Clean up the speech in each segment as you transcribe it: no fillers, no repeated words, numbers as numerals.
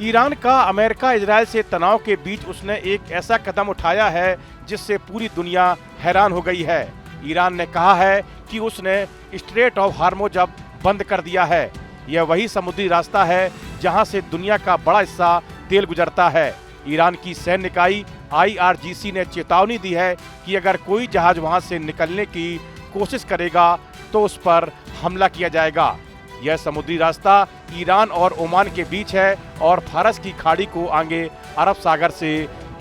Iran का America Israel से तनाव के बीच उसने एक ऐसा कदम उठाया है जिससे पूरी दुनिया हैरान हो गई है। ईरान ने कहा है कि उसने स्ट्रेट ऑफ हार्मुज अब बंद कर दिया है। यह वही समुद्री रास्ता है जहां से दुनिया का बड़ा हिस्सा तेल गुजरता है। ईरान की सैन्य इकाई IRGC ने चेतावनी दी है कि अगर कोई जहाज वहां से निकलने की कोशिश करेगा तो उस पर हमला किया जाएगा। यह समुद्री रास्ता ईरान और ओमान के बीच है और फारस की खाड़ी को आगे अरब सागर से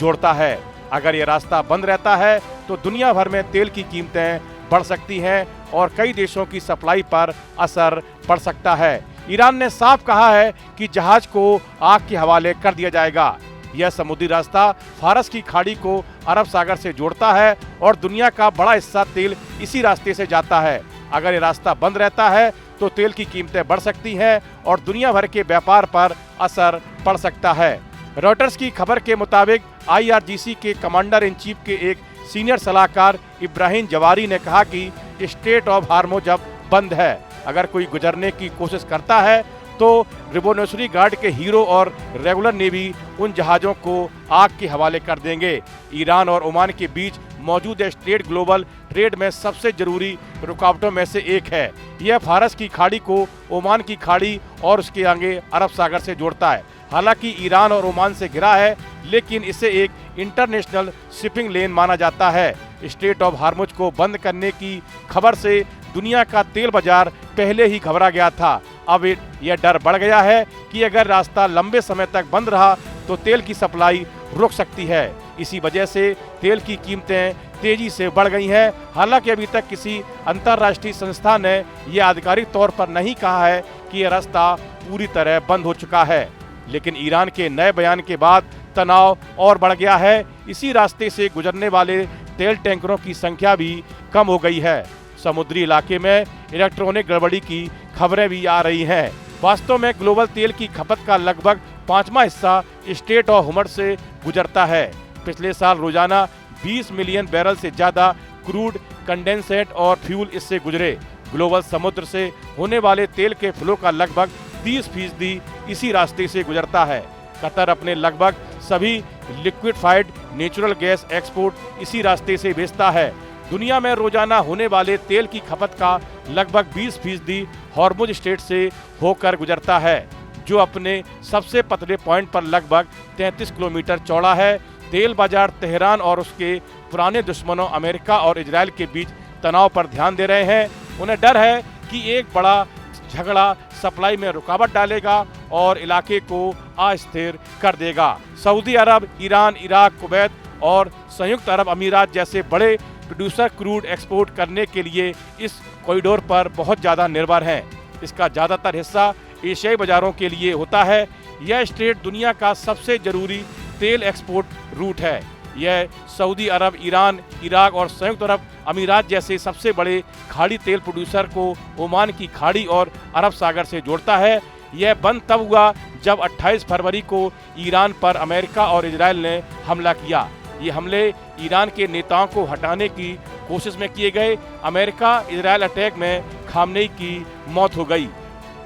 जोड़ता है। अगर यह रास्ता बंद रहता है तो दुनिया भर में तेल की कीमतें बढ़ सकती हैं और कई देशों की सप्लाई पर असर पड़ सकता है। ईरान ने साफ कहा है कि जहाज को आग के हवाले कर दिया जाएगा। यह समुद्री रास्ता फारस की खाड़ी को अरब सागर से जोड़ता है और दुनिया का बड़ा हिस्सा तेल इसी रास्ते से जाता है। अगर ये रास्ता बंद रहता है तो तेल की कीमतें बढ़ सकती हैं और दुनिया भर के व्यापार पर असर पड़ सकता है। रॉयटर्स की खबर के मुताबिक IRGC के कमांडर इन चीफ के एक सीनियर सलाहकार इब्राहिम जवारी ने कहा कि स्ट्रेट ऑफ हार्मुज अब बंद है। अगर कोई गुजरने की कोशिश करता है तो रिवोल्यूशनरी गार्ड के हीरो और रेगुलर नेवी उन जहाज़ों को आग के हवाले कर देंगे। ईरान और ओमान के बीच मौजूद स्ट्रेट ग्लोबल ट्रेड में सबसे जरूरी रुकावटों में से एक है। यह फारस की खाड़ी को ओमान की खाड़ी और उसके आगे अरब सागर से जोड़ता है। हालांकि ईरान और ओमान से घिरा है, लेकिन इसे एक इंटरनेशनल शिपिंग लेन माना जाता है। स्ट्रेट ऑफ हार्मुज को बंद करने की खबर से दुनिया का तेल बाजार पहले ही घबरा गया था। अब यह डर बढ़ गया है कि अगर रास्ता लंबे समय तक बंद रहा तो तेल की सप्लाई रुक सकती है। इसी वजह से तेल की कीमतें तेजी से बढ़ गई हैं। हालांकि अभी तक किसी अंतर्राष्ट्रीय संस्था ने यह आधिकारिक तौर पर नहीं कहा है कि यह रास्ता पूरी तरह बंद हो चुका है, लेकिन ईरान के नए बयान के बाद तनाव और बढ़ गया है। इसी रास्ते से गुजरने वाले तेल टैंकरों की संख्या भी कम हो गई है। समुद्री इलाके में इलेक्ट्रॉनिक गड़बड़ी की खबरें भी आ रही हैं। वास्तव में ग्लोबल तेल की खपत का लगभग 5वां हिस्सा स्ट्रेट ऑफ हार्मुज से गुजरता है। पिछले साल रोजाना 20 मिलियन बैरल से ज्यादा क्रूड, कंडेंसेट और फ्यूल इससे गुजरे। ग्लोबल समुद्र से होने वाले तेल के फ्लो का लगभग 30% इसी रास्ते से गुजरता है। कतर अपने लगभग सभी लिक्विफाइड नेचुरल गैस एक्सपोर्ट इसी रास्ते से भेजता है। दुनिया में रोजाना होने वाले तेल की खपत का लगभग 20% हार्मुज स्ट्रेट से होकर गुजरता है, जो अपने सबसे पतले पॉइंट पर लगभग 33 किलोमीटर चौड़ा है। तेल बाजार तेहरान और उसके पुराने दुश्मनों अमेरिका और इजराइल के बीच तनाव पर ध्यान दे रहे हैं। उन्हें डर है कि एक बड़ा झगड़ा सप्लाई में रुकावट डालेगा और इलाके को अस्थिर कर देगा। सऊदी अरब, ईरान, इराक, कुवैत और संयुक्त अरब अमीरात जैसे बड़े प्रोड्यूसर क्रूड एक्सपोर्ट करने के लिए इस कॉरिडोर पर बहुत ज़्यादा निर्भर हैं। इसका ज़्यादातर हिस्सा एशियाई बाजारों के लिए होता है। यह स्ट्रेट दुनिया का सबसे जरूरी तेल एक्सपोर्ट रूट है। यह सऊदी अरब, ईरान, इराक और संयुक्त अरब अमीरात जैसे सबसे बड़े खाड़ी तेल प्रोड्यूसर को ओमान की खाड़ी और अरब सागर से जोड़ता है। यह बंद तब हुआ जब 28 फरवरी को ईरान पर अमेरिका और इजराइल ने हमला किया। ये हमले ईरान के नेताओं को हटाने की कोशिश में किए गए। अमेरिका इजराइल अटैक में खामनेई की मौत हो गई।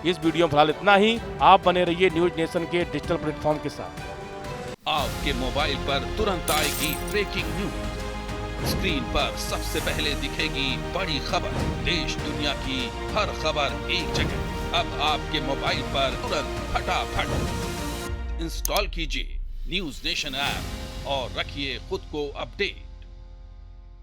इस वीडियो में फिलहाल इतना ही। आप बने रहिए न्यूज नेशन के डिजिटल प्लेटफॉर्म के साथ। आपके मोबाइल पर तुरंत आएगी ब्रेकिंग न्यूज। स्क्रीन पर सबसे पहले दिखेगी बड़ी खबर। देश दुनिया की हर खबर एक जगह। अब आपके मोबाइल पर तुरंत फटाफट इंस्टॉल कीजिए न्यूज नेशन ऐप और रखिए खुद को अपडेट।